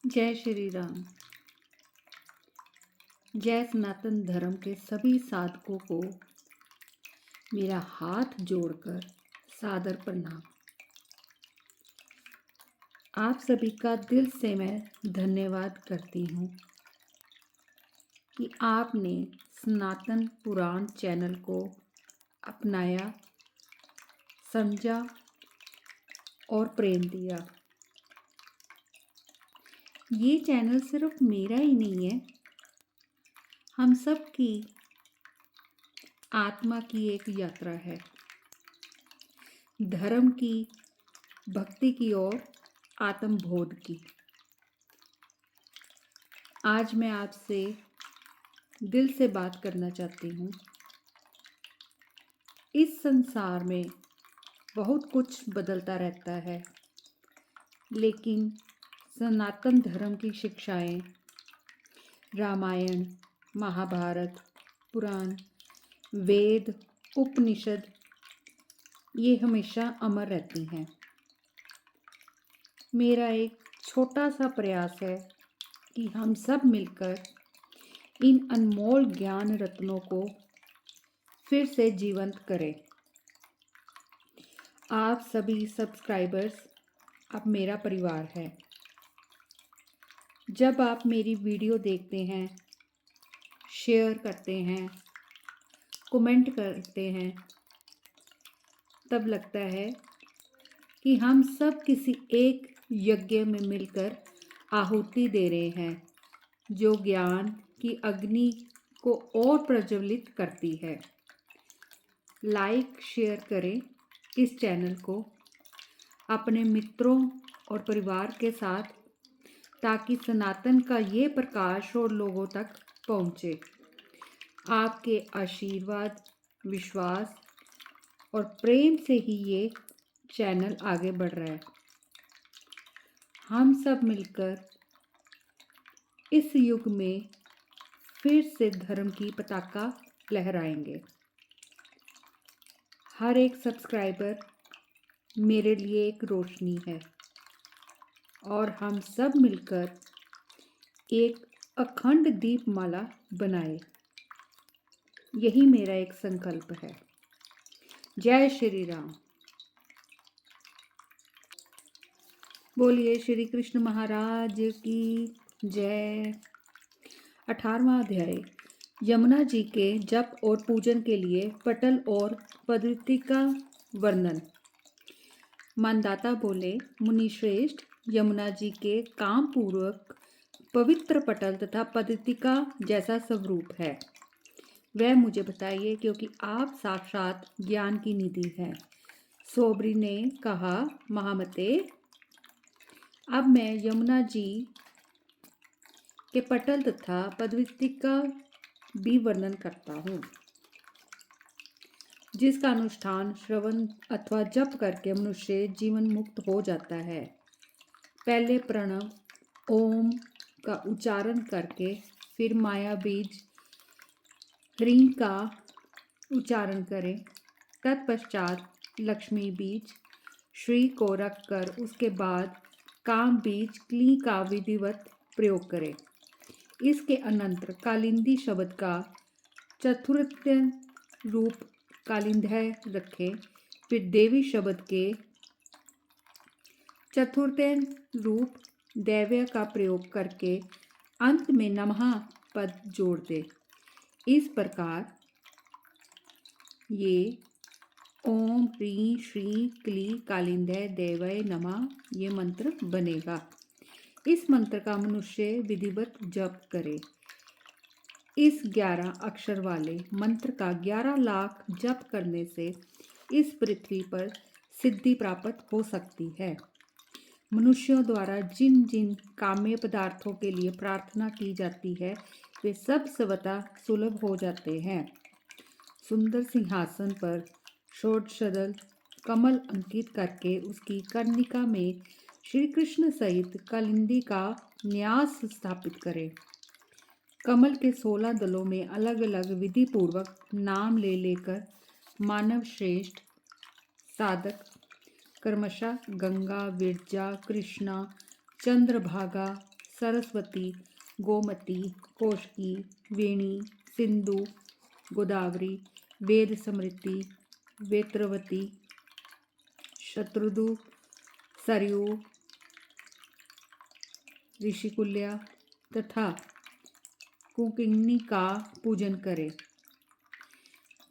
जय श्री राम। जय सनातन धर्म के सभी साधकों को मेरा हाथ जोड़कर सादर प्रणाम। आप सभी का दिल से मैं धन्यवाद करती हूँ कि आपने सनातन पुराण चैनल को अपनाया, समझा और प्रेम दिया। ये चैनल सिर्फ मेरा ही नहीं है, हम सब की आत्मा की एक यात्रा है, धर्म की, भक्ति की और आत्मबोध की। आज मैं आपसे दिल से बात करना चाहती हूँ। इस संसार में बहुत कुछ बदलता रहता है, लेकिन सनातन धर्म की शिक्षाएं, रामायण, महाभारत, पुराण, वेद, उपनिषद, ये हमेशा अमर रहती हैं। मेरा एक छोटा सा प्रयास है कि हम सब मिलकर इन अनमोल ज्ञान रत्नों को फिर से जीवंत करें। आप सभी सब्सक्राइबर्स अब मेरा परिवार है। जब आप मेरी वीडियो देखते हैं, शेयर करते हैं, कमेंट करते हैं, तब लगता है कि हम सब किसी एक यज्ञ में मिलकर आहुति दे रहे हैं, जो ज्ञान की अग्नि को और प्रज्वलित करती है। लाइक शेयर करें इस चैनल को अपने मित्रों और परिवार के साथ, ताकि सनातन का ये प्रकाश और लोगों तक पहुँचे। आपके आशीर्वाद, विश्वास और प्रेम से ही ये चैनल आगे बढ़ रहा है। हम सब मिलकर इस युग में फिर से धर्म की पताका लहराएंगे। हर एक सब्सक्राइबर मेरे लिए एक रोशनी है और हम सब मिलकर एक अखंड दीपमाला बनाए, यही मेरा एक संकल्प है। जय श्री राम। बोलिए श्री कृष्ण महाराज की जय। 18वां अध्याय, यमुना जी के जप और पूजन के लिए पटल और पद्धति का वर्णन। मानदाता बोले, मुनिश्रेष्ठ, यमुना जी के काम पूर्वक पवित्र पटल तथा पद्धति का जैसा स्वरूप है वह मुझे बताइए, क्योंकि आप साक्षात ज्ञान की निधि हैं। सोबरी ने कहा, महामते, अब मैं यमुना जी के पटल तथा पद्धति का भी वर्णन करता हूँ, जिसका अनुष्ठान, श्रवण अथवा जप करके मनुष्य जीवन मुक्त हो जाता है। पहले प्रणव ओम का उच्चारण करके फिर माया बीज ह्रीं का उच्चारण करें। तत्पश्चात लक्ष्मी बीज श्री को रखकर उसके बाद काम बीज क्ली का विधिवत प्रयोग करें। इसके अनंतर कालिंदी शब्द का चतुर्थ रूप कालिंदय रखें। फिर देवी शब्द के चतुर्थ रूप दैव्य का प्रयोग करके अंत में नमः पद जोड़ दे। इस प्रकार ये ओम ह्रीं श्री क्ली कालिंदय देवय नमः ये मंत्र बनेगा। इस मंत्र का मनुष्य विधिवत जप करे। इस 11 अक्षर वाले मंत्र का 11 लाख जप करने से इस पृथ्वी पर सिद्धि प्राप्त हो सकती है। मनुष्यों द्वारा जिन जिन काम्य पदार्थों के लिए प्रार्थना की जाती है वे सब स्वतः सुलभ हो जाते हैं। सुंदर सिंहासन पर षोडशदल कमल अंकित करके उसकी कर्णिका में श्री कृष्ण सहित कालिंदी का न्यास स्थापित करें। कमल के 16 दलों में अलग अलग विधि पूर्वक नाम ले लेकर मानव श्रेष्ठ साधक क्रमशः गंगा, विरजा, कृष्णा, चंद्रभागा, सरस्वती, गोमती, कोशकी, वेणी, सिंधु, गोदावरी, वेद समृद्धि, वेत्रवती, शत्रुदु, सरयू, ऋषिकुल्या तथा कुकिन्नी का पूजन करें।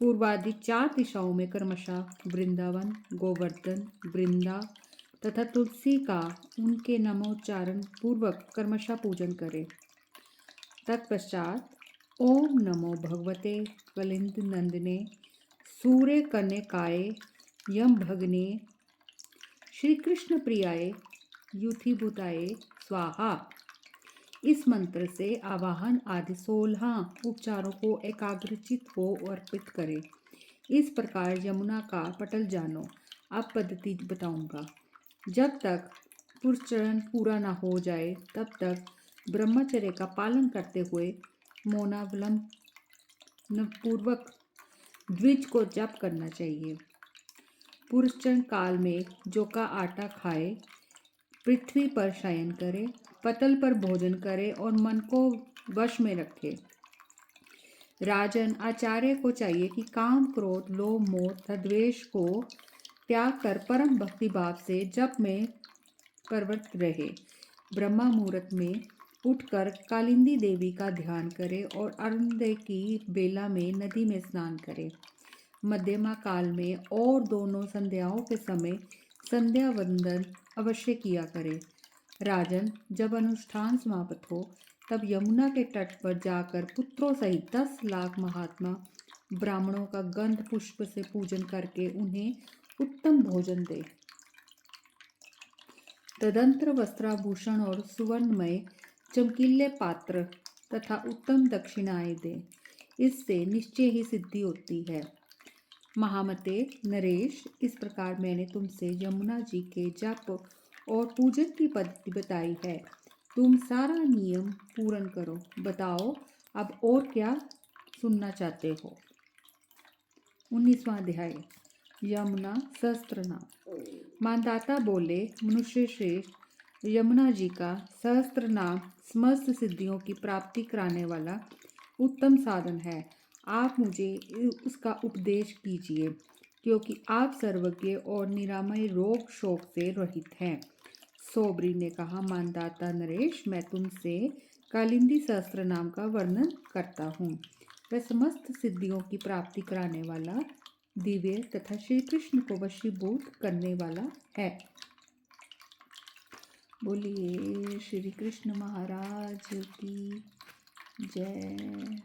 पूर्वादि 4 दिशाओं में क्रमशः वृंदावन, गोवर्धन, वृंदा तथा तुलसी का उनके नमोच्चारण पूर्वक क्रमशः पूजन करें। तत्पश्चात ओम नमो भगवते कलिंद नंदने सूर्य कन्यकाय यम भगने श्री कृष्ण प्रियाय युथिभूताय स्वाहा, इस मंत्र से आवाहन आदि 16 उपचारों को एकाग्रचित हो अर्पित करें। इस प्रकार यमुना का पटल जानो। अब पद्धति बताऊंगा। जब तक पुरुषचरण पूरा न हो जाए तब तक ब्रह्मचर्य का पालन करते हुए मौनावलंबन पूर्वक द्विज को जप करना चाहिए। पुरुषचरण काल में जौ का आटा खाए, पृथ्वी पर शयन करे, पतल पर भोजन करे और मन को वश में रखे। राजन, आचार्य को चाहिए कि काम, क्रोध, लोभ, मोह तथा द्वेष को त्याग कर परम भक्ति भाव से जप में प्रवृत्त रहे। ब्रह्मा मुहूर्त में उठकर कालिंदी देवी का ध्यान करे और अरुणोदय की बेला में नदी में स्नान करे। मध्यमा काल में और दोनों संध्याओं के समय संध्या वंदन अवश्य किया करे। राजन, जब अनुष्ठान समाप्त हो तब यमुना के तट पर जाकर पुत्रों सहित 10 लाख महात्मा ब्राह्मणों का गंध पुष्प से पूजन करके उन्हें उत्तम भोजन दे। तदंतर वस्त्राभूषण और सुवर्णमय चमकीले पात्र तथा उत्तम दक्षिणाएं दे। इससे निश्चय ही सिद्धि होती है। महामते नरेश, इस प्रकार मैंने तुमसे यमुना जी के जप और पूजन की पद्धति बताई है। तुम सारा नियम पूर्ण करो। बताओ अब और क्या सुनना चाहते हो। 19वां अध्याय यमुना सहस्त्रनाम। मानदाता बोले, मनुष्य श्रेष्ठ, यमुना जी का सहस्त्र नाम समस्त सिद्धियों की प्राप्ति कराने वाला उत्तम साधन है। आप मुझे उसका उपदेश कीजिए, क्योंकि आप सर्वज्ञ और निरामय रोग शोक से रहित हैं। सोबरी ने कहा, मानदाता नरेश, मैं तुमसे कालिंदी सहस्त्र नाम का वर्णन करता हूँ। वह समस्त सिद्धियों की प्राप्ति कराने वाला, दिव्य तथा श्री कृष्ण को वशीभूत करने वाला है। बोलिए श्री कृष्ण महाराज की जय।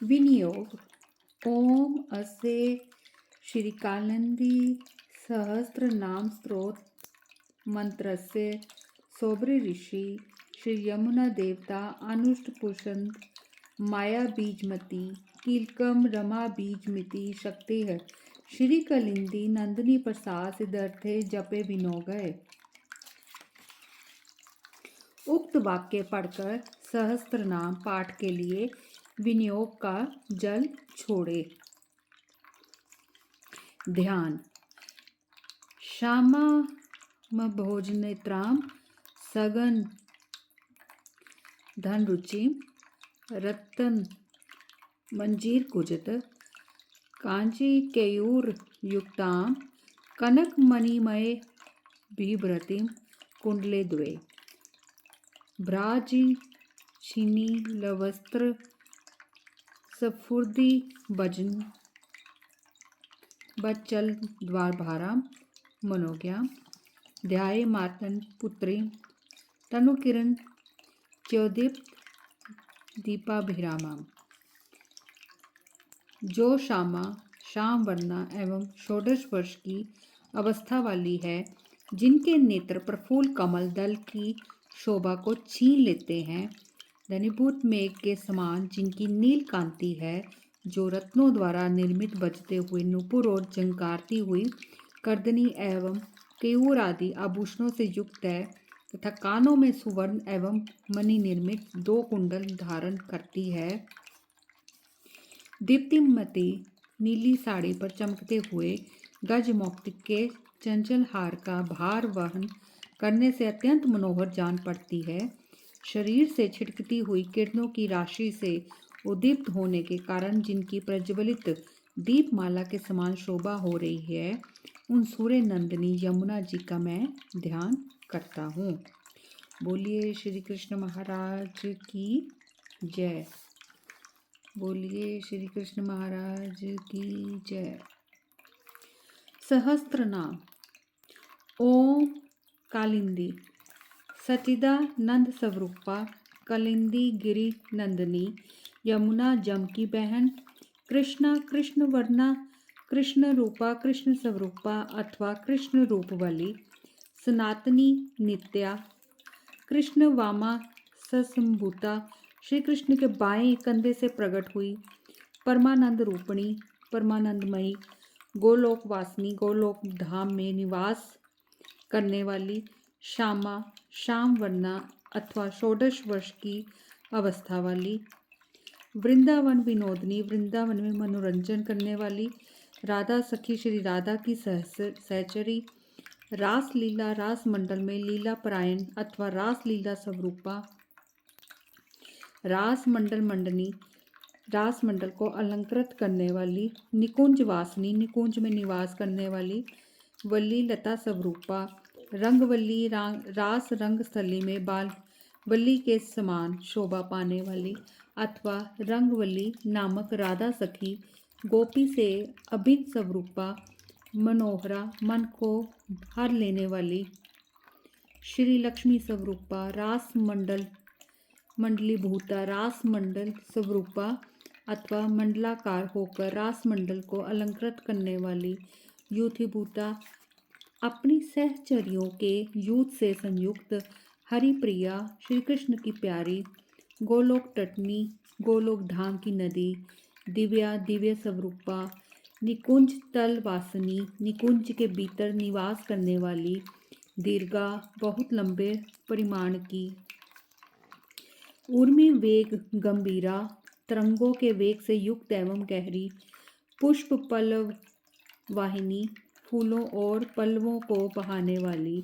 विनियोग। ओम अस्य श्री कालिंदी सहस्त्र नाम स्तोत्र मंत्रस्य सोबरी ऋषि श्री यमुना देवता अनुष्ट पुषंत माया बीजमती कीलकम रमा बीजमिति शक्ति है श्री कलिंदी नंदिनी प्रसाद सिद्धार्थे जपे विनोगय। उक्त वाक्य पढ़कर सहस्त्र नाम पाठ के लिए विनियोग का जल छोड़े। ध्यान। श्यामा भोजनेत्राम सगन धन रुचिम रत्न मंजीर कुजत कांची केयूर युक्ताम कनक मणिमय बिभ्रतिम कुंडले द्वे भ्राजी छिनी लवस्त्र सफुर्दी भजन बच्चल द्वार भाराम मनोज्ञा ध्याये मातन पुत्री तनुकिरण च्योदीप्त दीपाभिरामम। जो श्यामा श्याम वर्णा एवं षोडश वर्ष की अवस्था वाली है, जिनके नेत्र प्रफुल्ल कमल दल की शोभा को छीन लेते हैं, धनीभूत मेघ के समान जिनकी नील कांति है, जो रत्नों द्वारा निर्मित बजते हुए नूपुर और झंकारती हुई कर्दनी एवं केयूर आदि आभूषणों से युक्त है तथा कानों में सुवर्ण एवं मणि निर्मित 2 कुंडल धारण करती है, दीप्तिमती नीली साड़ी पर चमकते हुए गज मौक्तिक के चंचल हार का भार वहन करने से अत्यंत मनोहर जान पड़ती है। शरीर से छिटकती हुई किरणों की राशि से उद्दीप्त होने के कारण जिनकी प्रज्वलित दीपमाला के समान शोभा हो रही है, उन सूर्य नंदिनी यमुना जी का मैं ध्यान करता हूँ। बोलिए श्री कृष्ण महाराज की जय। बोलिए श्री कृष्ण महाराज की जय। सहस्त्र नाम। ओम कालिंदी सचिदानंद स्वरूपा, कालिंदी गिरि नंदिनी, यमुना जम की बहन, कृष्णा कृष्ण वर्णा, कृष्ण रूपा, कृष्ण स्वरूपा अथवा कृष्ण रूप वाली, सनातनी नित्या, कृष्ण वामा ससंभूता, श्री कृष्ण के बाएं कंधे से प्रकट हुई, परमानंद रूपिणी, परमानंदमयी, गोलोक वासिनी, गोलोक धाम में निवास करने वाली, श्यामा, श्याम वर्णा अथवा षोडश वर्ष की अवस्था वाली, वृंदावन विनोदनी, वृंदावन में मनोरंजन करने वाली, राधा सखी, श्री राधा की सहचरी, रास लीला रास मंडल में लीला परायण अथवा रास लीला स्वरूपा, रास मंडल मंडनी, रास मंडल को अलंकृत करने वाली, निकुंज वासिनी, निकुंज में निवास करने वाली, वल्ली लता स्वरूपा, रंगवल्ली, रास रंग स्थली में बाल वल्ली के समान शोभा पाने वाली अथवा रंगवल्ली नामक राधा सखी, गोपी से अभिन्न स्वरूपा, मनोहरा, मन को हर लेने वाली, श्री लक्ष्मी स्वरूपा, रास मंडल मंडली भूता, रास मंडल स्वरूपा अथवा मंडलाकार होकर रास मंडल को अलंकृत करने वाली, यूथिभूता, अपनी सहचरियों के यूथ से संयुक्त, हरिप्रिया, श्री कृष्ण की प्यारी, गोलोक तटनी, गोलोक धाम की नदी, दिव्या, दिव्य स्वरूपा, निकुंज तल वासिनी, निकुंज के भीतर निवास करने वाली, दीर्घा, बहुत लंबे परिमाण की, ऊर्मी वेग गंभीरा, तरंगों के वेग से युक्त एवं गहरी, पुष्प पल्लव वाहिनी, फूलों और पल्लवों को बहाने वाली,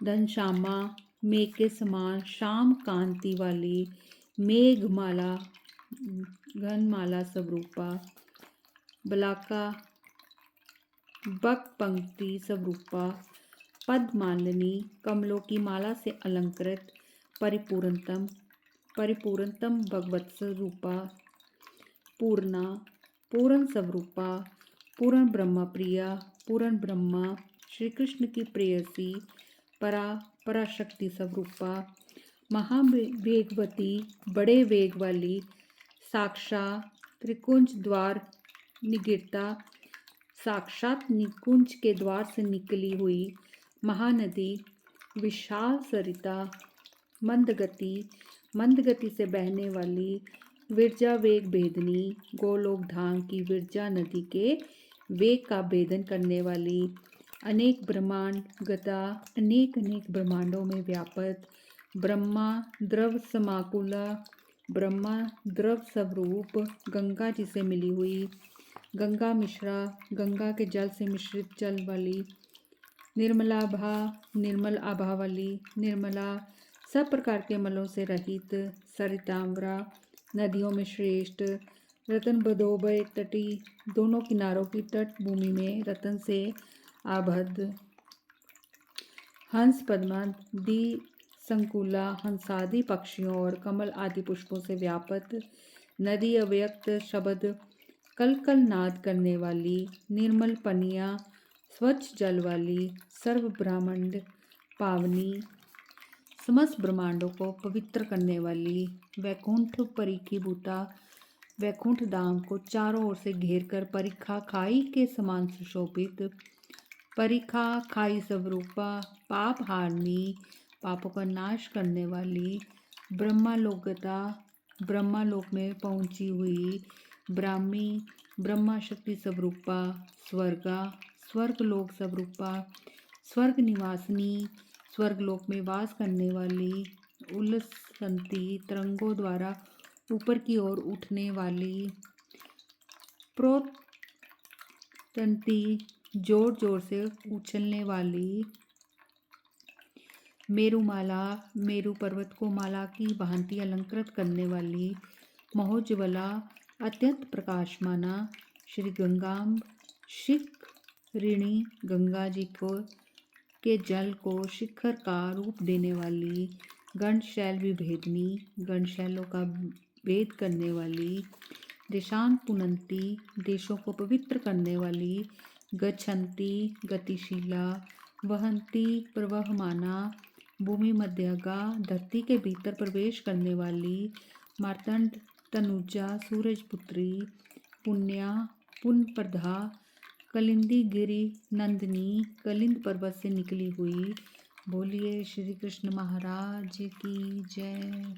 घनश्यामा, मेघ के समान श्याम कांति वाली, मेघमाला, घनमाला स्वरूपा, बलाका, बक पंक्ति स्वरूपा, पद्मालिनी, कमलों की माला से अलंकृत, परिपूर्णतम, परिपूर्णतम भगवत स्वरूपा, पूर्णा, पूर्ण स्वरूपा, पूर्ण ब्रह्म प्रिया, पूर्ण ब्रह्मा, श्री कृष्ण की प्रेयसी, पराशक्ति स्वरूपा, महावेगवती, बड़े वेग वाली, साक्षात त्रिकुंज द्वार निगिरता, साक्षात निकुंज के द्वार से निकली हुई, महानदी, विशाल सरिता, मंदगति, मंदगति से बहने वाली, विरजा वेग भेदनी, गोलोक धाम की विरजा नदी के वेग का भेदन करने वाली, अनेक ब्रह्मांड गता, अनेक अनेक ब्रह्मांडों में व्यापक, ब्रह्मा द्रव समाकुला, ब्रह्मा द्रव स्वरूप, गंगा जी से मिली हुई, गंगा मिश्रा, गंगा के जल से मिश्रित जल वाली, निर्मलाभा, निर्मल आभा वाली, निर्मला, सब प्रकार के मलों से रहित, सरिताम्बरा, नदियों में श्रेष्ठ, रतन बदोबय तटी, दोनों किनारों की तट भूमि में रतन से आबद्ध, हंस पद्मा, दी संकुला, हंसादि पक्षियों और कमल आदि पुष्पों से व्यापक, नदी अव्यक्त शब्द कल कल नाद करने वाली, निर्मल पनिया, स्वच्छ जल वाली, सर्व ब्रह्मांड पावनी, समस्त ब्रह्मांडों को पवित्र करने वाली, वैकुंठ परिखीभूता, वैकुंठ धाम को चारों ओर से घेर कर परिखा खाई के समान सुशोभित, परिखा खाई स्वरूपा, पाप हारनी, पापों का नाश करने वाली, ब्रह्मालोकता, ब्रह्मालोक में पहुंची हुई, ब्राह्मी, ब्रह्मा शक्ति स्वरूपा, स्वर्गा, स्वर्गलोक स्वरूपा, स्वर्ग निवासिनी, स्वर्गलोक में वास करने वाली, उल्लसंती, तरंगों द्वारा ऊपर की ओर उठने वाली, तंती जोर जोर से उछलने वाली मेरुमाला, मेरु पर्वत को माला की भांति अलंकृत करने वाली महोज्ज्वला, अत्यंत प्रकाशमाना श्री गंगाम्ब, शिखरिणी गंगा जी को के जल को शिखर का रूप देने वाली, गणशैल विभेदिनी, गणशैलों का भेद करने वाली, देशान पुनंती, देशों को पवित्र करने वाली, गच्छन्ति गतिशीला, वहंती प्रवहमाना, भूमि मध्यगा, धरती के भीतर प्रवेश करने वाली, मार्तंड तनुजा, सूरजपुत्री, पुण्या पुण्यप्रदा, कलिंदी गिरी नंदिनी, कलिंद पर्वत से निकली हुई। बोलिए श्री कृष्ण महाराज की जय।